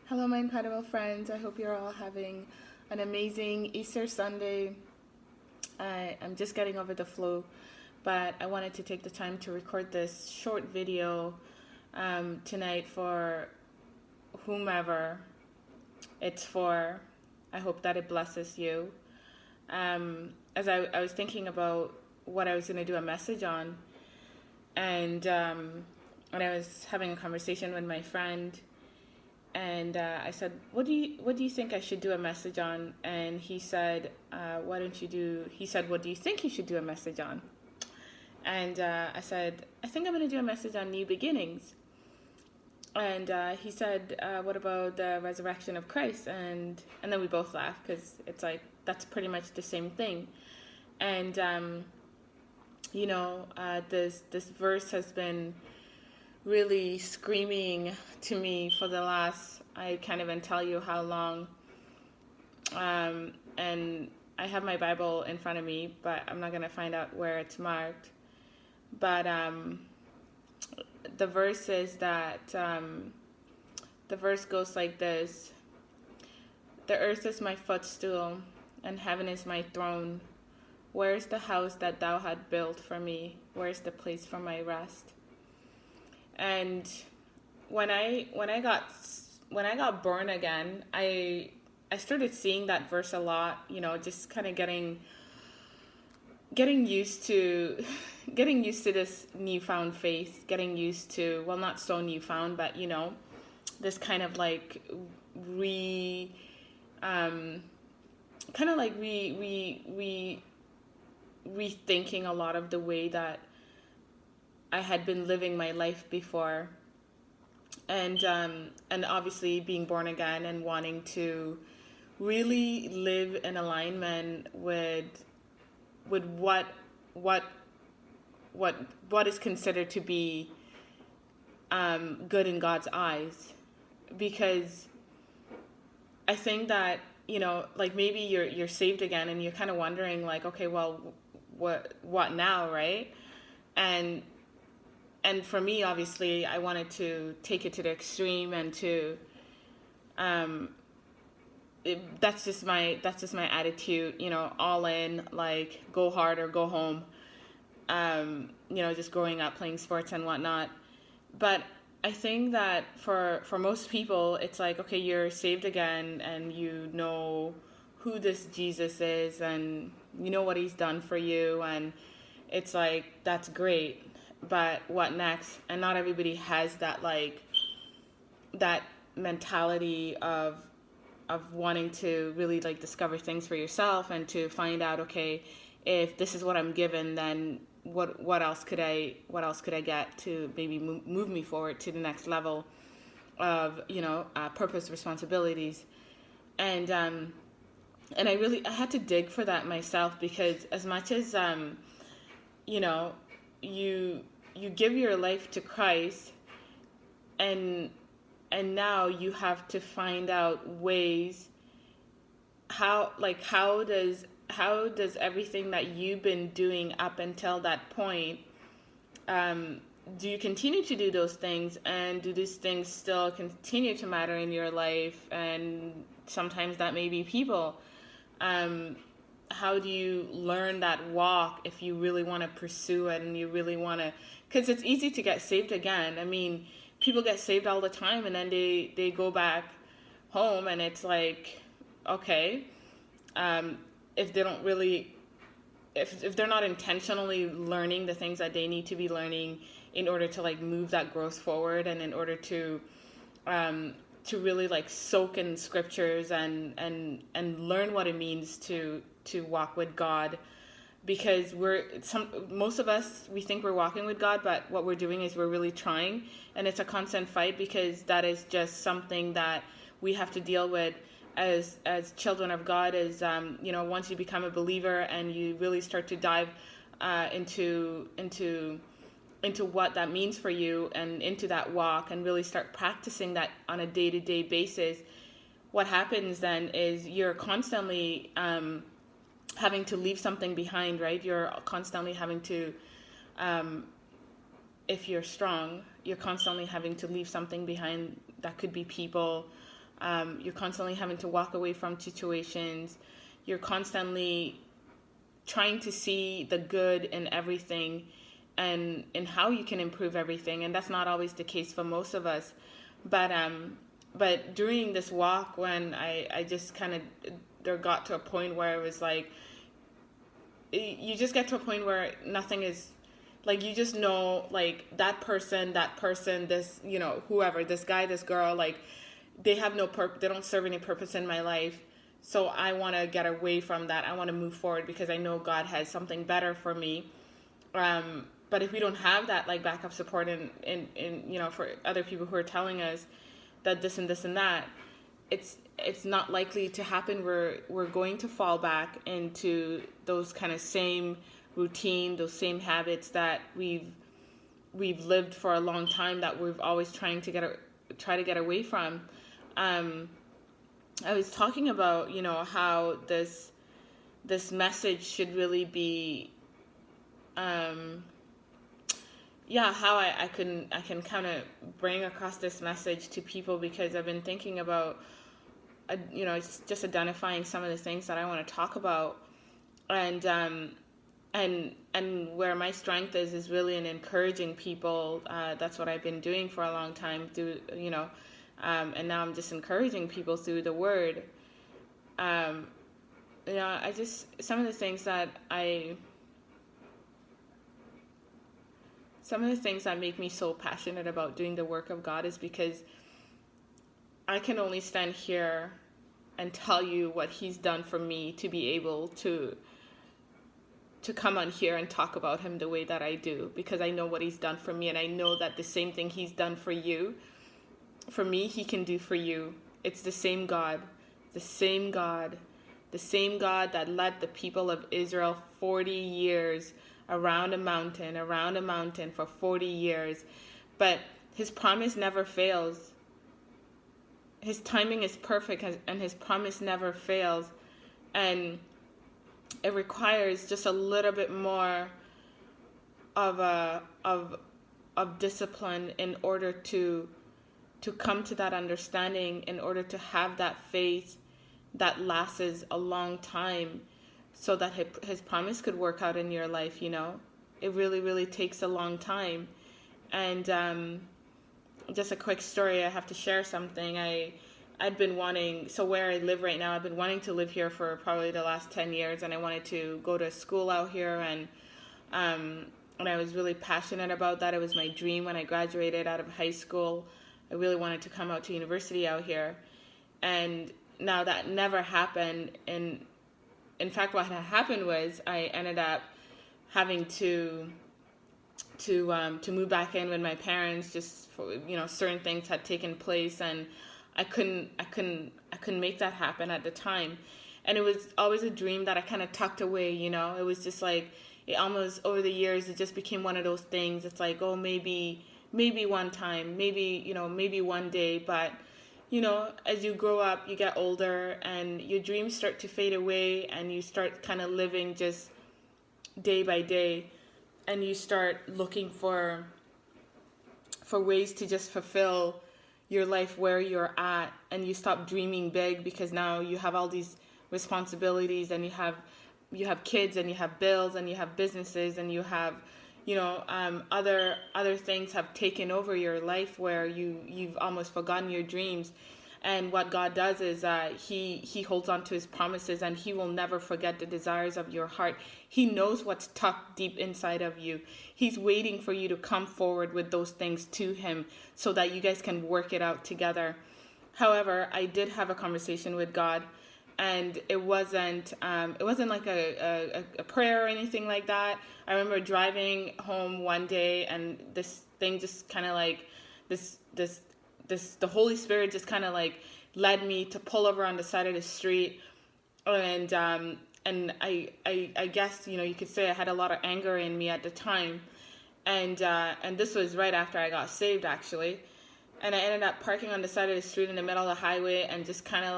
Hello, my incredible friends. I hope you're all having an amazing Easter Sunday. I'm just getting over the flu, but I wanted to take the time to record this short video tonight for whomever it's for. I hope that it blesses you. As I was thinking about what I was going to do a message on, and I was having a conversation with my friend, and I said, "What do you think I should do a message on?" And he said, "Why don't you do?" He said, "What do you think you should do a message on?" And I said, "I think I'm going to do a message on new beginnings." And he said, "What about the resurrection of Christ?" And then we both laughed because it's like that's pretty much the same thing. And this verse has been really screaming to me for the last, I can't even tell you how long. And I have my Bible in front of me, but I'm not going to find out where it's marked. But the verse is that, the verse goes like this: "The earth is my footstool, and heaven is my throne. Where is the house that thou had built for me? Where is the place for my rest?" And when I got born again, I started seeing that verse a lot. Just kind of getting used to getting used to this newfound faith, getting used to, well, not so newfound, but this kind of like re kind of like we rethinking a lot of the way that I had been living my life before, and obviously being born again and wanting to really live in alignment with what what is considered to be good in God's eyes, because I think that like maybe you're saved again and you're kind of wondering like, okay, well, what now, right? And and for me, obviously, I wanted to take it to the extreme and to that's just my attitude, all in, like go hard or go home. Just growing up playing sports and whatnot. But I think that for most people, it's like, okay, you're saved again and you know who this Jesus is and you know what he's done for you, and it's like that's great, but what next? And not everybody has that, like, that mentality of wanting to really like discover things for yourself and to find out, okay, if this is what I'm given, then what else could I get to maybe move me forward to the next level of purpose, responsibilities. And um and I had to dig for that myself, because as much as you know you you give your life to Christ, and now you have to find out ways, how does everything that you've been doing up until that point, do you continue to do those things, and do these things still continue to matter in your life? And sometimes that may be people. How do you learn that walk if you really want to pursue it and you really want to? Because it's easy to get saved again. I mean, people get saved all the time and then they go back home, and it's like, okay, if they don't really, if they're not intentionally learning the things that they need to be learning in order to like move that growth forward, and in order to really like soak in scriptures and learn what it means to walk with God. Because most of us, we think we're walking with God, but what we're doing is we're really trying, and it's a constant fight, because that is just something that we have to deal with as children of God. Is once you become a believer and you really start to dive into what that means for you, and into that walk, and really start practicing that on a day-to-day basis, what happens then is you're constantly having to leave something behind, right? You're constantly having to, if you're strong, you're constantly having to leave something behind. That could be people, You're constantly having to walk away from situations. You're constantly trying to see the good in everything and how you can improve everything. And that's not always the case for most of us. But during this walk, when I just kind of there got to a point where it was like, you just get to a point where nothing is like, you just know, like, that person, this, whoever, this guy, this girl, like, they have no they don't serve any purpose in my life. So I want to get away from that. I want to move forward because I know God has something better for me. But if we don't have that, like, backup support and for other people who are telling us that this and this and that, it's not likely to happen. We're going to fall back into those kind of same routine, those same habits that we've lived for a long time, that we've always try to get away from. I was talking about, how this message should really be, how I can kind of bring across this message to people, because I've been thinking about, it's just identifying some of the things that I want to talk about, and where my strength is really in encouraging people. That's what I've been doing for a long time, through, and now I'm just encouraging people through the word. I just, some of the things that make me so passionate about doing the work of God is because I can only stand here and tell you what He's done for me to be able to come on here and talk about Him the way that I do, because I know what He's done for me, and I know that the same thing He's done for you, for me, He can do for you. It's the same God that led the people of Israel 40 years around a mountain for 40 years. But His promise never fails. His timing is perfect, and His promise never fails. And it requires just a little bit more of discipline in order to come to that understanding, in order to have that faith that lasts a long time, so that his promise could work out in your life. It really, really takes a long time. And just a quick story, I have to share something. I'd been wanting, so where I live right now, I've been wanting to live here for probably the last 10 years, and I wanted to go to school out here, and I was really passionate about that. It was my dream when I graduated out of high school. I really wanted to come out to university out here. And now that never happened. And in fact, what had happened was I ended up having to move back in with my parents, just for, certain things had taken place, and I couldn't make that happen at the time. And it was always a dream that I kind of tucked away. It was just like, it almost, over the years, it just became one of those things. It's like, oh, maybe one time, maybe one day. But as you grow up, you get older, and your dreams start to fade away, and you start kind of living just day by day, and you start looking for ways to just fulfill your life where you're at, and you stop dreaming big, because now you have all these responsibilities, and you have kids, and you have bills, and you have businesses, and you have other things have taken over your life, where you've almost forgotten your dreams. And what God does is he holds on to His promises, and He will never forget the desires of your heart. He knows what's tucked deep inside of you. He's waiting for you to come forward with those things to Him, so that you guys can work it out together. However, I did have a conversation with God, and it wasn't like a prayer or anything like that. I remember driving home one day, and this thing just kind of like the Holy Spirit just kind of like led me to pull over on the side of the street, and I guess you could say I had a lot of anger in me at the time, and this was right after I got saved, actually. And I ended up parking on the side of the street in the middle of the highway, and just kind of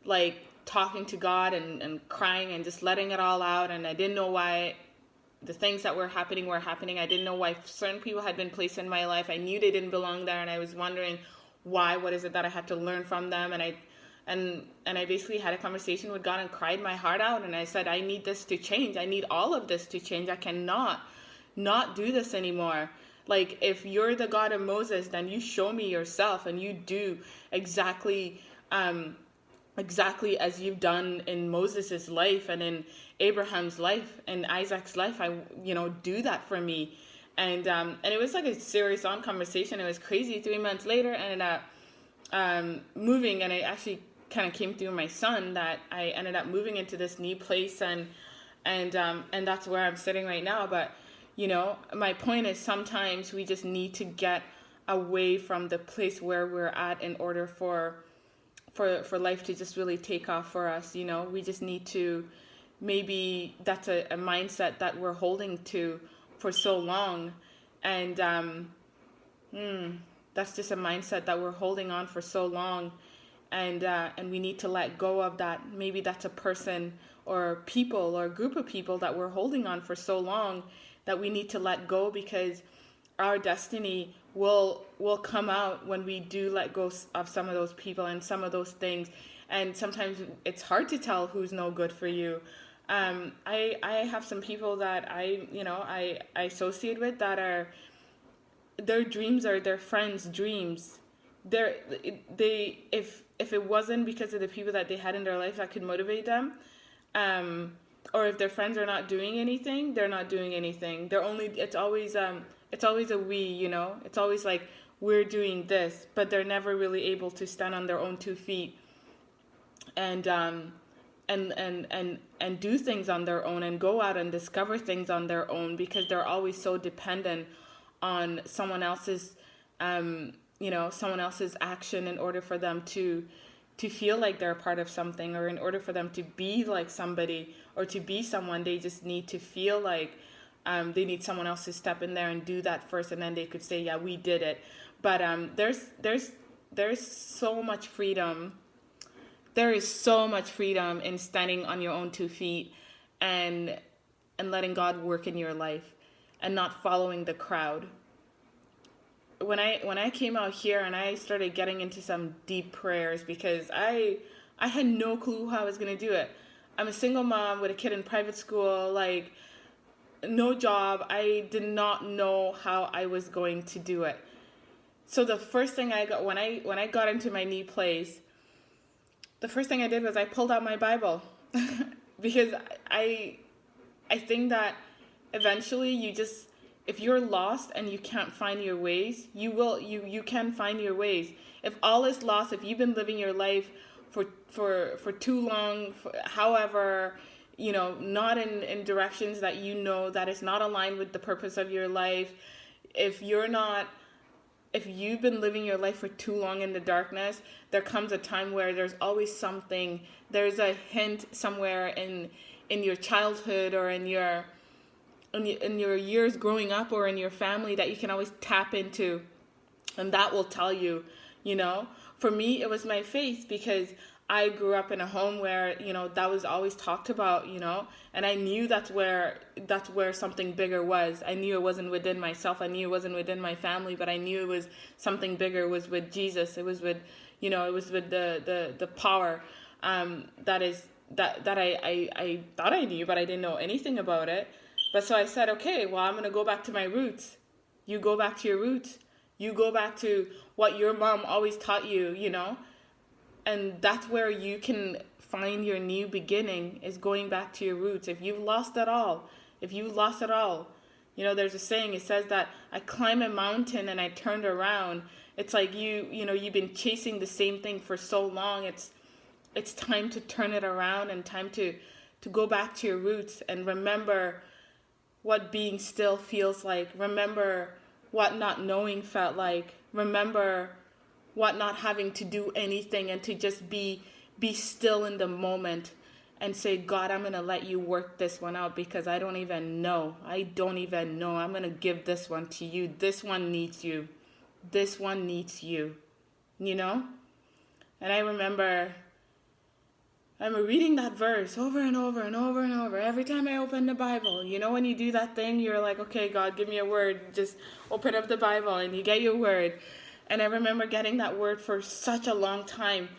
like talking to God, and crying, and just letting it all out. And I didn't know why the things that were happening. I didn't know why certain people had been placed in my life. I knew they didn't belong there, and I was wondering why, what is it that I had to learn from them. And I basically had a conversation with God and cried my heart out. And I said, I need this to change. I need all of this to change. I cannot not do this anymore. Like, if you're the God of Moses, then you show me yourself, and you do exactly exactly as you've done in Moses's life and in Abraham's life and Isaac's life. Do that for me. And it was like a serious on conversation. It was crazy. 3 months later, I ended up moving, and I actually kind of came through my son that I ended up moving into this new place, and that's where I'm sitting right now. But my point is, sometimes we just need to get away from the place where we're at in order for life to just really take off for us. We just need to, maybe that's a mindset that we're holding to for so long, and that's just a mindset that we're holding on for so long, and we need to let go of that. Maybe that's a person or people or a group of people that we're holding on for so long that we need to let go, because our destiny will come out when we do let go of some of those people and some of those things. And sometimes it's hard to tell who's no good for you. I have some people that I associate with that are, their dreams are their friends' dreams. If it wasn't because of the people that they had in their life that could motivate them, or if their friends are not doing anything, they're not doing anything. It's always a we, it's always like, we're doing this, but they're never really able to stand on their own 2 feet and do things on their own and go out and discover things on their own, because they're always so dependent on someone else's action in order for them to feel like they're a part of something, or in order for them to be like somebody or to be someone. They just need to feel like they need someone else to step in there and do that first, and then they could say, yeah, we did it. But there's so much freedom. There is so much freedom in standing on your own 2 feet and letting God work in your life and not following the crowd. When I came out here and I started getting into some deep prayers, because I had no clue how I was going to do it. I'm a single mom with a kid in private school, like, no job. I did not know how I was going to do it. So the first thing I got when I got into my new place, the first thing I did was I pulled out my Bible because I think that eventually if you're lost and you can't find your ways, you can find your ways. If all is lost, if you've been living your life for too long, however, not in directions that that is not aligned with the purpose of your life, if you've been living your life for too long in the darkness, there comes a time where there's always something, there's a hint somewhere in your childhood or in your years growing up or in your family that you can always tap into, and that will tell you. For me, it was my faith, because I grew up in a home where that was always talked about, and I knew that's where something bigger was. I knew it wasn't within myself. I knew it wasn't within my family, but I knew it was something bigger. It was with Jesus. It was with it was with the power that I thought I knew, but I didn't know anything about it. But so I said, okay, well, I'm going to go back to my roots. You go back to your roots. You go back to what your mom always taught you, and that's where you can find your new beginning, is going back to your roots. If you've lost it all, there's a saying, it says that I climbed a mountain and I turned around. It's like you've been chasing the same thing for so long. It's time to turn it around and time to go back to your roots and remember what being still feels like. Remember what not knowing felt like. Remember what not having to do anything and to just be still in the moment and say, God, I'm going to let you work this one out, because I don't even know. I'm going to give this one to you. This one needs you. And I remember I'm reading that verse over and over and over and over every time I open the Bible. When you do that thing, you're like, okay, God, give me a word. Just open up the Bible and you get your word. And I remember getting that word for such a long time.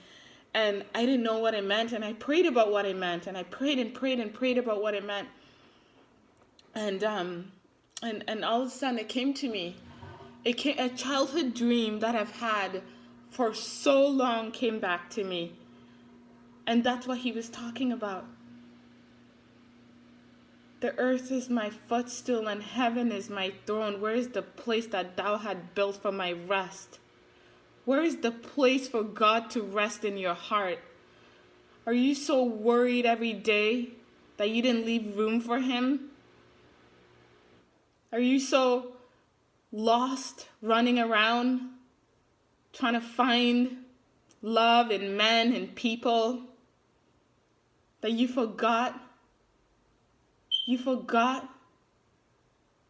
And I didn't know what it meant. And I prayed about what it meant. And I prayed and prayed and prayed about what it meant. And all of a sudden it came to me. A childhood dream that I've had for so long came back to me. And that's what he was talking about. The earth is my footstool and heaven is my throne. Where is the place that thou had built for my rest? Where is the place for God to rest in your heart? Are you so worried every day that you didn't leave room for him? Are you so lost, running around, trying to find love in men and people, that you forgot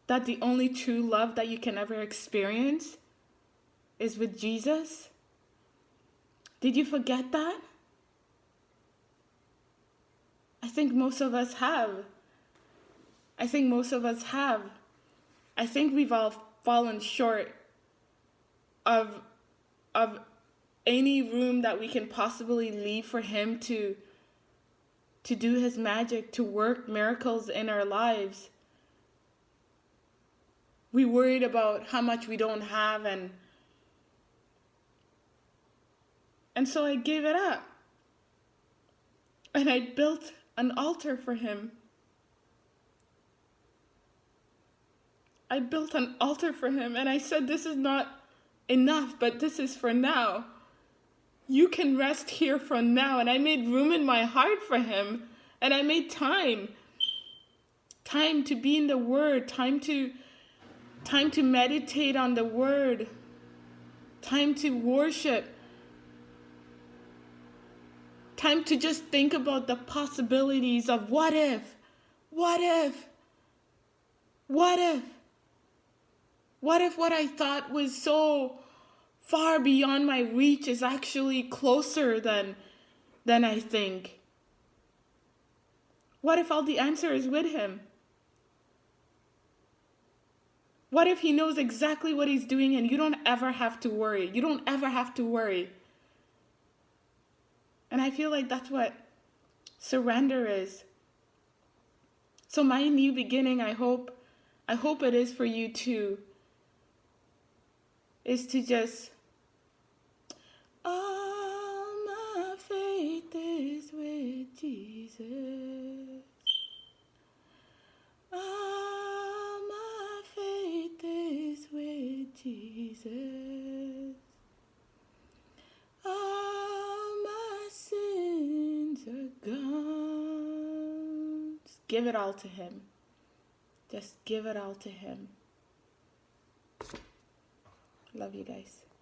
that the only true love that you can ever experience is with Jesus? Did you forget that? I think most of us have. I think we've all fallen short of any room that we can possibly leave for him to do his magic, to work miracles in our lives. We worried about how much we don't have, and so I gave it up. And I built an altar for him. I built an altar for him, and I said, this is not enough, but this is for now. You can rest here for now. And I made room in my heart for him. And I made time to be in the Word, time to meditate on the Word, time to worship, time to just think about the possibilities of what if what what I thought was so far beyond my reach is actually closer than I think? What if all the answer is with him? What if he knows exactly what he's doing and you don't ever have to worry? You don't ever have to worry. And I feel like that's what surrender is. So my new beginning, I hope it is for you too, is to just, all my faith is with Jesus. All my faith is with Jesus. All my sins are gone. Just give it all to him. Just give it all to him. Love you guys.